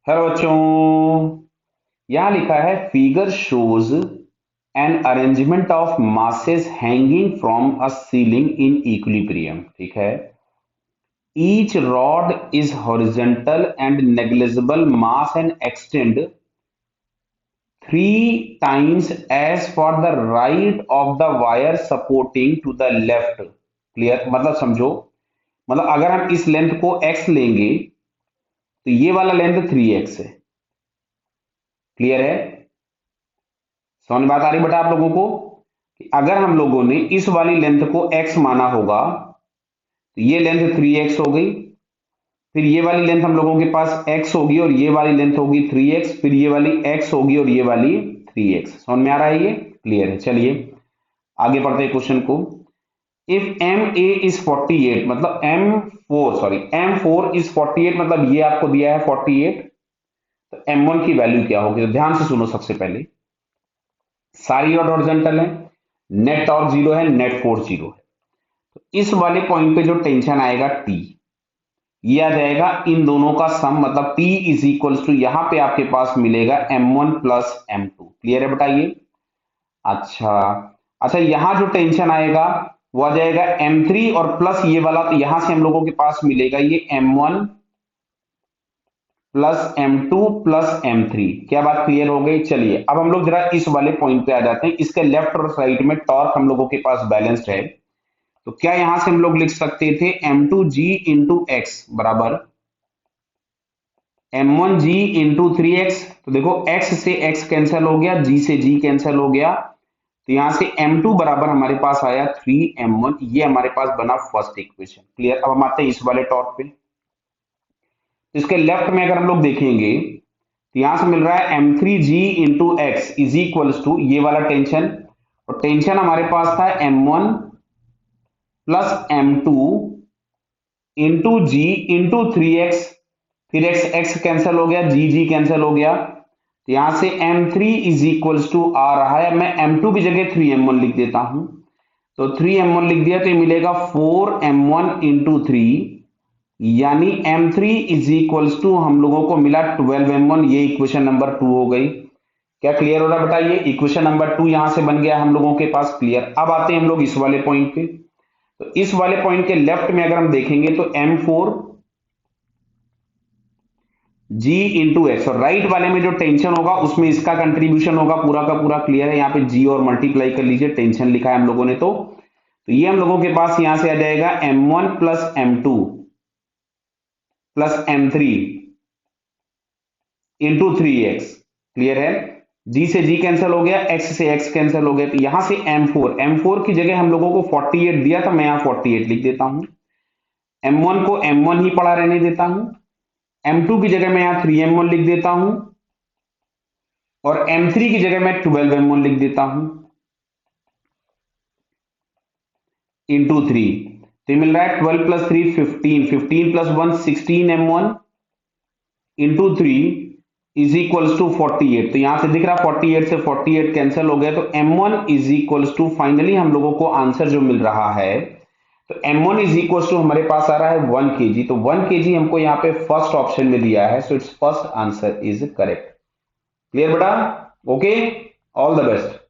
Hello बच्चों, यहां लिखा है figure shows an arrangement of masses hanging from a ceiling in equilibrium. ठीक है। Each rod is horizontal and negligible mass and extend 3 times as for the right of the wire supporting to the left. Clear? मतलब समझो, मतलब अगर हम इस length को x लेंगे तो ये वाला लेंथ 3x है। क्लियर है? समझ में बात आ रही बेटा आप लोगों को कि अगर हम लोगों ने इस वाली लेंथ को x माना होगा तो ये लेंथ 3x हो गई। फिर ये वाली लेंथ हम लोगों के पास x होगी और ये वाली लेंथ होगी 3x, फिर ये वाली x होगी और ये वाली 3x। समझ में आ रहा है? ये क्लियर है? चलिए आगे बढ़ते हैं क्वेश्चन को। इफ एम ए इज 48, मतलब M4 इज 48, मतलब ये आपको दिया है 48, तो M1 की वैल्यू क्या होगी? तो ध्यान से सुनो। सबसे पहले सारी रॉड हॉरिजॉन्टल है, नेट टॉर्क जीरो है, नेट फोर्स जीरो है। तो इस वाले पॉइंट पे जो टेंशन आएगा T, ये आ जाएगा इन दोनों का सम, मतलब T इज इक्वल टू यहां पे आपके पास मिलेगा M1 प्लस M2। क्लियर है? बताइए। अच्छा अच्छा, यहां जो टेंशन आएगा वो आ जाएगा M3 और प्लस ये वाला, तो यहां से हम लोगों के पास मिलेगा ये M1 plus M2 plus M3। क्या बात क्लियर हो गई? चलिए अब हम लोग जरा इस वाले पॉइंट पे आ जाते हैं। इसके लेफ्ट और राइट में टॉर्क हम लोगों के पास बैलेंस्ड है, तो क्या यहां से हम लोग लिख सकते थे M2G इंटू एक्स बराबर M1G इंटू 3x। तो देखो x से x कैंसिल हो गया, g से g कैंसिल हो गया, तो यहां से M2 बराबर हमारे पास आया 3M1। ये हमारे पास बना फर्स्ट इक्वेशन। क्लियर? अब हम आते हैं इस वाले टॉर्क पे। तो इसके लेफ्ट में अगर हम लोग देखेंगे तो यहां से मिल रहा है M3G into x is equals to ये वाला टेंशन, और टेंशन हमारे पास था M1 प्लस M2 इंटू जी इंटू 3x। फिर x x कैंसिल हो गया, जी जी कैंसिल हो गया, तो यहां से M3 इज इक्वल्स टू आ रहा है, मैं M2 की जगह 3M1 लिख देता हूं, तो 3M1 लिख दिया तो ये मिलेगा 4M1 इंटू 3, यानी M3 इज इक्वल्स टू हम लोगों को मिला 12M1। ये इक्वेशन नंबर 2 हो गई। क्या क्लियर हो रहा है? बताइए। इक्वेशन नंबर 2 यहां से बन गया हम लोगों के पास। क्लियर? अब आते हैं हम लोग इस वाले पॉइंट पे। तो इस वाले पॉइंट के लेफ्ट में अगर हम देखेंगे तो M4 G इंटू एक्स, और राइट वाले में जो टेंशन होगा उसमें इसका कंट्रीब्यूशन होगा पूरा का पूरा। क्लियर है? यहाँ पे G और मल्टीप्लाई कर लीजिए, टेंशन लिखा है हम लोगों ने। तो ये हम लोगों के पास यहां से आ जाएगा M1 plus M2 plus M3 into 3x। Clear है? G से G कैंसिल हो गया, x से x कैंसिल हो गया, तो यहां से M4 की जगह हम लोगों को 48 दिया था, मैं यहां 48 लिख देता हूं। M1 को M1 ही पड़ा रहने देता हूं, M2 की जगह मैं यहां 3M1 लिख देता हूं, और M3 की जगह मैं 12M1 लिख देता हूं इंटू 3। तो ये मिल रहा है 12 plus 3 15, 15 plus 1 16M1 into 3 is equals to 48। तो यहां से दिख रहा 48 से 48 कैंसिल हो गया, तो M1 is equals to finally हम लोगों को आंसर जो मिल रहा है, तो M1 इज इक्वल्स टू हमारे पास आ रहा है 1 kg। तो 1 kg हमको यहाँ पे फर्स्ट ऑप्शन में दिया है, so it's first answer is correct. Clear बेटा? Okay, all the best.